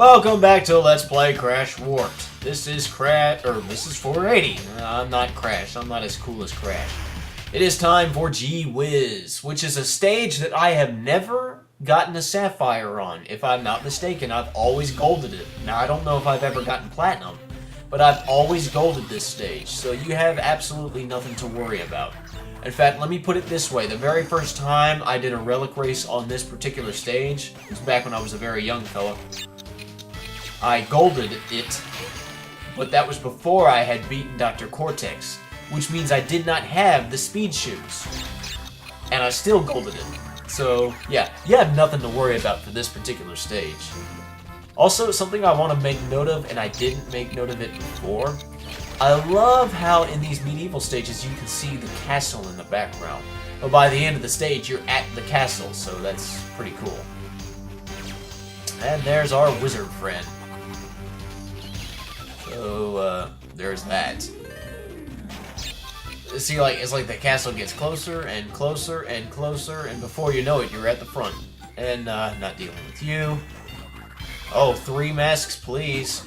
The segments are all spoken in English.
Welcome back to Let's Play Crash Warped. This is 480. I'm not Crash. I'm not as cool as Crash. It is time for Gee Whiz, which is a stage that I have never gotten a Sapphire on. If I'm not mistaken, I've always golded it. Now, I don't know if I've ever gotten Platinum, but I've always golded this stage, so you have absolutely nothing to worry about. In fact, let me put it this way. The very first time I did a relic race on this particular stage was back when I was a very young fella. I golded it, but that was before I had beaten Dr. Cortex, which means I did not have the speed shoes. And I still golded it. So, yeah, you have nothing to worry about for this particular stage. Also, something I want to make note of, and I didn't make note of it before, I love how in these medieval stages you can see the castle in the background. But by the end of the stage, you're at the castle, so that's pretty cool. And there's our wizard friend. So, there's that. See, it's like the castle gets closer and closer and closer, and before you know it, you're at the front. And, not dealing with you. Oh, 3 masks, please.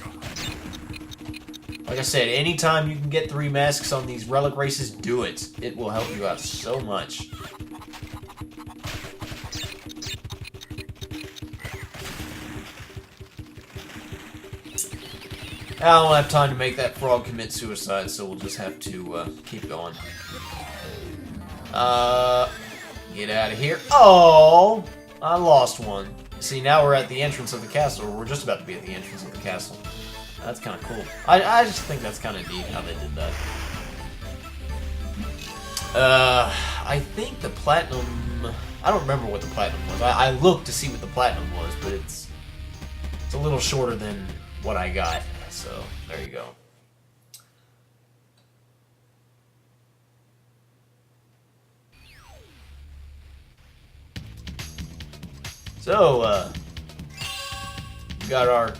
Like I said, anytime you can get 3 masks on these relic races, do it. It will help you out so much. I don't have time to make that frog commit suicide, so we'll just have to keep going. Get out of here. Oh! I lost one. See, now we're at the entrance of the castle, or we're just about to be at the entrance of the castle. That's kind of cool. I just think that's kind of neat how they did that. I think the platinum... I don't remember what the platinum was. I looked to see what the platinum was, but it's a little shorter than what I got. So, there you go. So, we got our...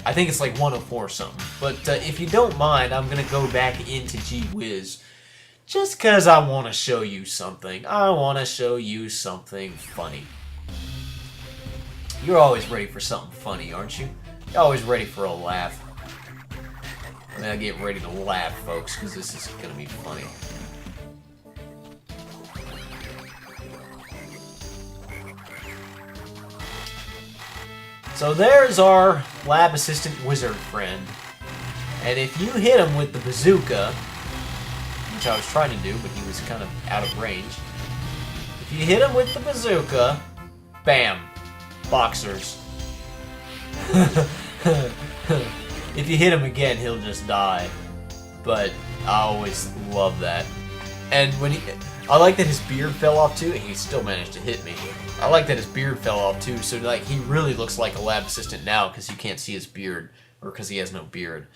I think it's like 104 or something. But if you don't mind, I'm going to go back into Gee Whiz. Just because I want to show you something. I want to show you something funny. You're always ready for something funny, aren't you? You're always ready for a laugh. I mean, I get ready to laugh, folks, because this is going to be funny. So there's our lab assistant wizard friend. And if you hit him with the bazooka, which I was trying to do, but he was kind of out of range. If you hit him with the bazooka, bam, boxers. If you hit him again, he'll just die. But I always love that. And when I like that his beard fell off too, and he still managed to hit me. I like that his beard fell off too, so like he really looks like a lab assistant now because you can't see his beard, or because he has no beard.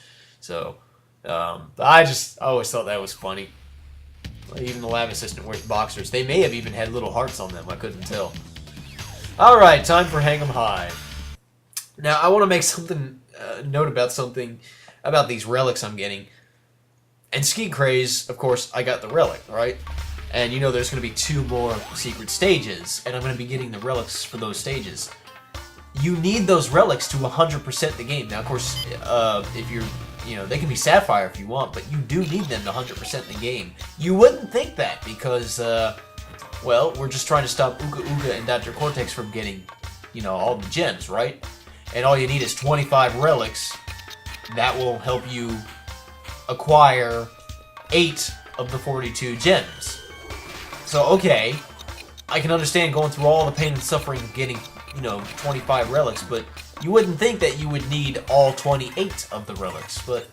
So, I always thought that was funny. Even the lab assistant wears boxers. They may have even had little hearts on them. I couldn't tell. All right, time for Hang 'em High. Now I want to make note about something about these relics I'm getting. And Ski Craze, of course, I got the relic, right? And you know there's going to be 2 more secret stages, and I'm going to be getting the relics for those stages. You need those relics to 100% the game. Now, of course, if you're, they can be Sapphire if you want, but you do need them to 100% the game. You wouldn't think that because, well, we're just trying to stop Ooga Ooga and Dr. Cortex from getting, all the gems, right? And all you need is 25 relics. That will help you acquire 8 of the 42 gems. So, okay, I can understand going through all the pain and suffering of getting, 25 relics, but you wouldn't think that you would need all 28 of the relics. But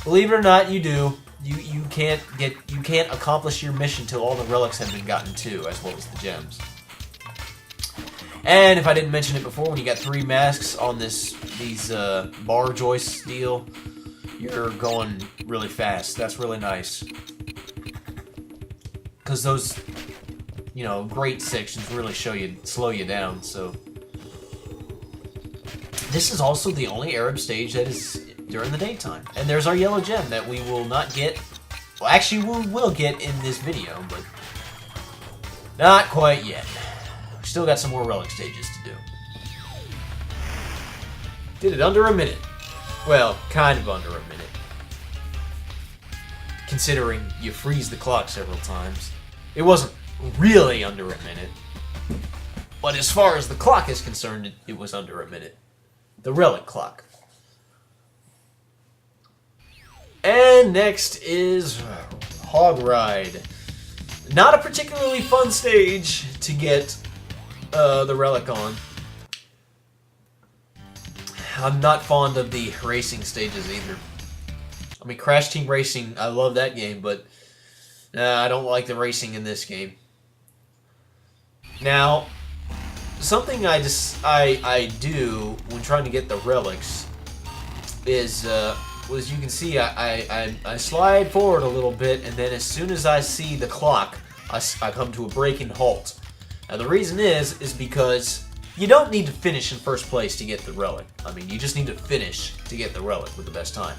believe it or not, you do. You can't accomplish your mission till all the relics have been gotten too, as well as the gems. And if I didn't mention it before, when you got 3 masks on these bar joists deal, you're going really fast. That's really nice. Because those, great sections really slow you down, so. This is also the only Arab stage that is during the daytime. And there's our yellow gem that we will not get. Well, actually, we will get in this video, but not quite yet. We still got some more relic stages to do. Did it under a minute. Well, kind of under a minute. Considering you freeze the clock several times. It wasn't really under a minute. But as far as the clock is concerned, it was under a minute. The relic clock. And next is Hog Ride. Not a particularly fun stage to get the relic on. I'm not fond of the racing stages either. I mean, Crash Team Racing, I love that game, but I don't like the racing in this game. Now, something I do when trying to get the relics is, as you can see, I slide forward a little bit, and then as soon as I see the clock, I come to a braking halt. Now, the reason is because you don't need to finish in first place to get the relic. I mean, you just need to finish to get the relic with the best time.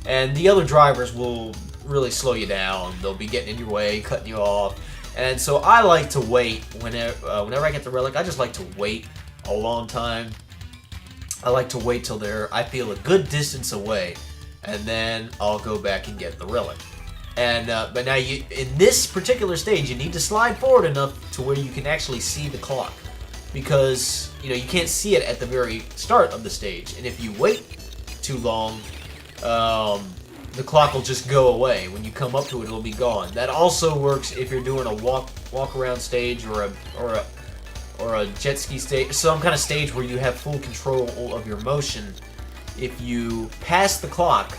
And the other drivers will really slow you down. They'll be getting in your way, cutting you off. And so I like to wait whenever I get the relic. I just like to wait a long time. I like to wait till I feel a good distance away, and then I'll go back and get the relic. And but now in this particular stage, you need to slide forward enough to where you can actually see the clock, because you can't see it at the very start of the stage. And if you wait too long, the clock will just go away. When you come up to it, it'll be gone. That also works if you're doing a walk around stage or a jet ski stage, some kind of stage where you have full control of your motion. If you pass the clock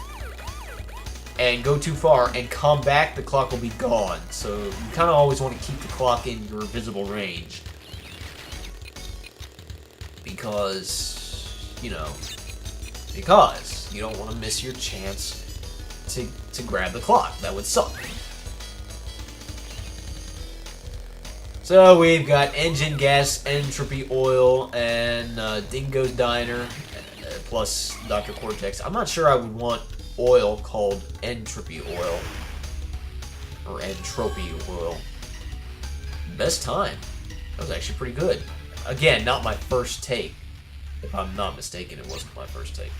and go too far and come back, the clock will be gone. So you kind of always want to keep the clock in your visible range, because you don't want to miss your chance to grab the clock. That would suck. So we've got engine gas, entropy oil, and Dingo's Diner, plus Dr. Cortex. I'm not sure I would want oil called entropy oil or entropy oil. Best time. That was actually pretty good. Again, not my first take. If I'm not mistaken, it wasn't my first take.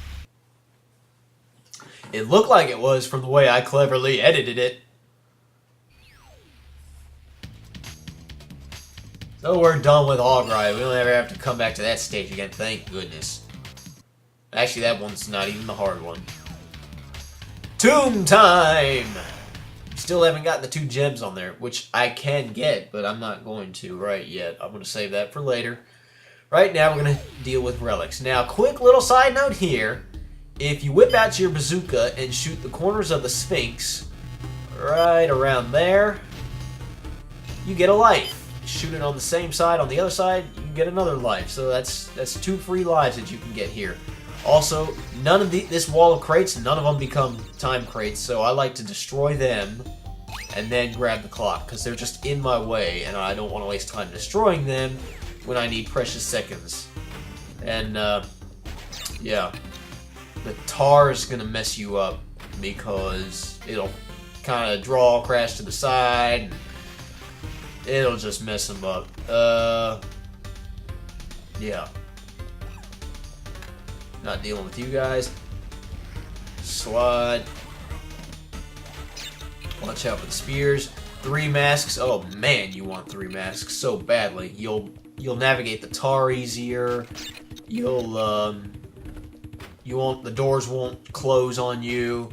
It looked like it was from the way I cleverly edited it. So we're done with Hog Ride. We don't ever have to come back to that stage again, thank goodness. Actually, that one's not even the hard one. Tomb Time! Still haven't gotten the 2 gems on there, which I can get, but I'm not going to right yet. I'm going to save that for later. Right now, we're going to deal with relics. Now, quick little side note here. If you whip out your bazooka and shoot the corners of the Sphinx right around there, you get a life. Shoot it on the same side, on the other side, you can get another life. So that's 2 free lives that you can get here. Also, none of this wall of crates, none of them become time crates, so I like to destroy them and then grab the clock, because they're just in my way, and I don't want to waste time destroying them when I need precious seconds. And, yeah. The tar is going to mess you up, because it'll kind of draw Crash to the side, and it'll just mess him up. Yeah. Not dealing with you guys. Slide. Watch out for the spears. 3 masks. Oh man, you want 3 masks so badly. You'll navigate the tar easier. The doors won't close on you.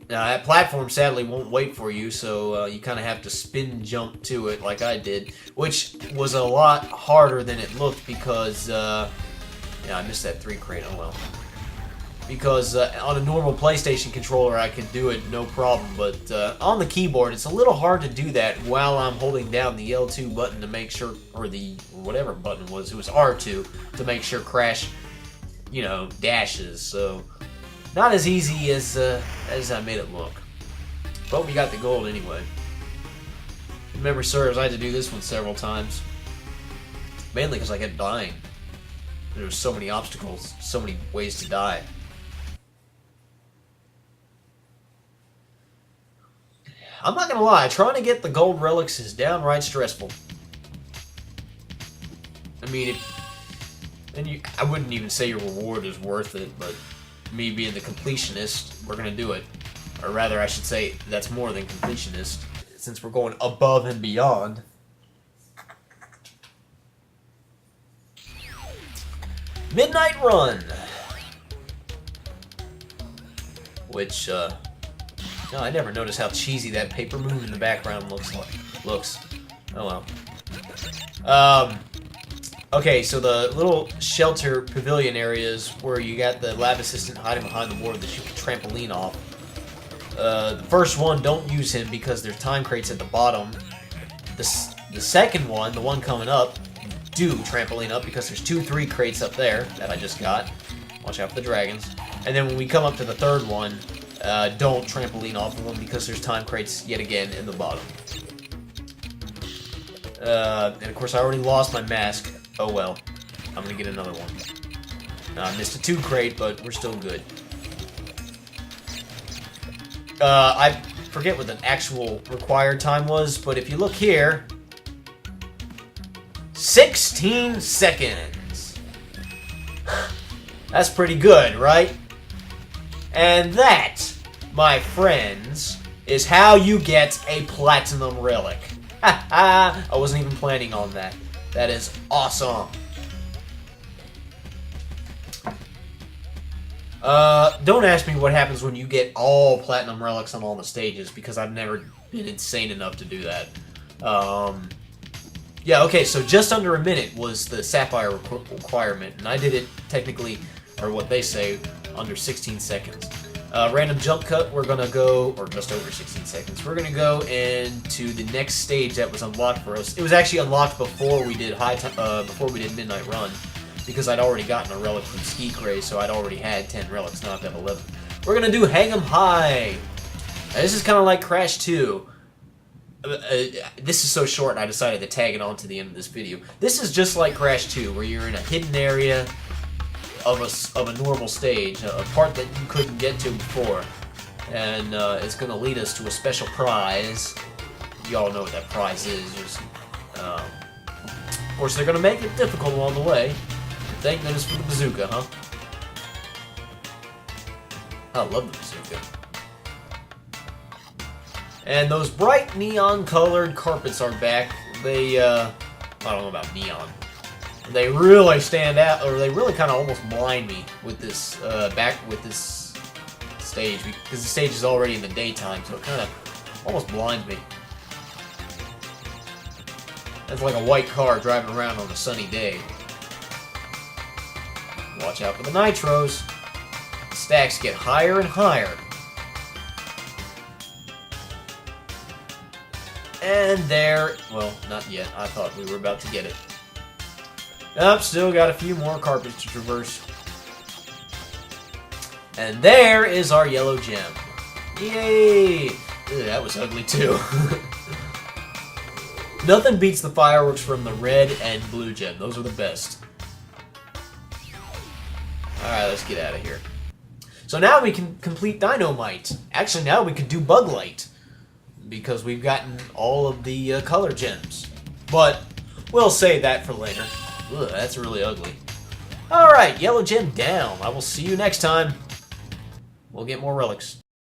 Now that platform sadly won't wait for you, so you kind of have to spin jump to it like I did, which was a lot harder than it looked, because yeah, I missed that 3 crate, oh well. Because on a normal PlayStation controller I could do it no problem, but on the keyboard it's a little hard to do that while I'm holding down the L2 button to make sure, or the whatever button it was R2, to make sure Crash, dashes. So not as easy as I made it look. But we got the gold anyway. If memory serves, I had to do this one several times. Mainly because I kept dying. There were so many obstacles, so many ways to die. I'm not gonna lie, trying to get the gold relics is downright stressful. I mean, And I wouldn't even say your reward is worth it, but me being the completionist, we're gonna do it. Or rather, I should say, that's more than completionist, since we're going above and beyond. Midnight Run! Which, no, I never noticed how cheesy that paper moon in the background looks. Oh well. Okay, so the little shelter pavilion areas where you got the lab assistant hiding behind the board that you can trampoline off. The first one, don't use him because there's time crates at the bottom. The second one, the one coming up, do trampoline up because there's 2-3 crates up there that I just got. Watch out for the dragons. And then when we come up to the third one, don't trampoline off of them because there's time crates yet again in the bottom. And of course I already lost my mask. Oh well. I'm gonna get another one. I missed a 2 crate, but we're still good. I forget what the actual required time was, but if you look here, 16 seconds. That's pretty good, right? And that, my friends, is how you get a platinum relic. Ha ha! I wasn't even planning on that. That is awesome. Don't ask me what happens when you get all platinum relics on all the stages, because I've never been insane enough to do that. Yeah, okay, so just under a minute was the Sapphire requirement, and I did it technically, or what they say, under 16 seconds. Random jump cut, we're gonna go, or just over 16 seconds, we're gonna go into the next stage that was unlocked for us. It was actually unlocked before we did Midnight Run, because I'd already gotten a relic from Ski Craze, so I'd already had 10 relics, now I've got 11. We're gonna do Hang 'em High! Now, this is kind of like Crash 2. This is so short, I decided to tag it on to the end of this video. This is just like Crash 2, where you're in a hidden area of a normal stage, a part that you couldn't get to before, and it's going to lead us to a special prize. You all know what that prize is. Of course, they're going to make it difficult along the way. Thank goodness for the bazooka, huh? I love the bazooka. And those bright neon-colored carpets are back. They, I don't know about neon. They really stand out, or they really kind of almost blind me with this, with this stage, because the stage is already in the daytime, so it kind of almost blinds me. It's like a white car driving around on a sunny day. Watch out for the nitros. The stacks get higher and higher. And there, well, not yet. I thought we were about to get it. Nope, still got a few more carpets to traverse. And there is our yellow gem. Yay! Ew, that was ugly too. Nothing beats the fireworks from the red and blue gem. Those are the best. Alright, let's get out of here. So now we can complete Dynamite. Actually, now we can do Bug Light, because we've gotten all of the color gems. But we'll save that for later. Ugh, that's really ugly. Alright, yellow gem down. I will see you next time. We'll get more relics.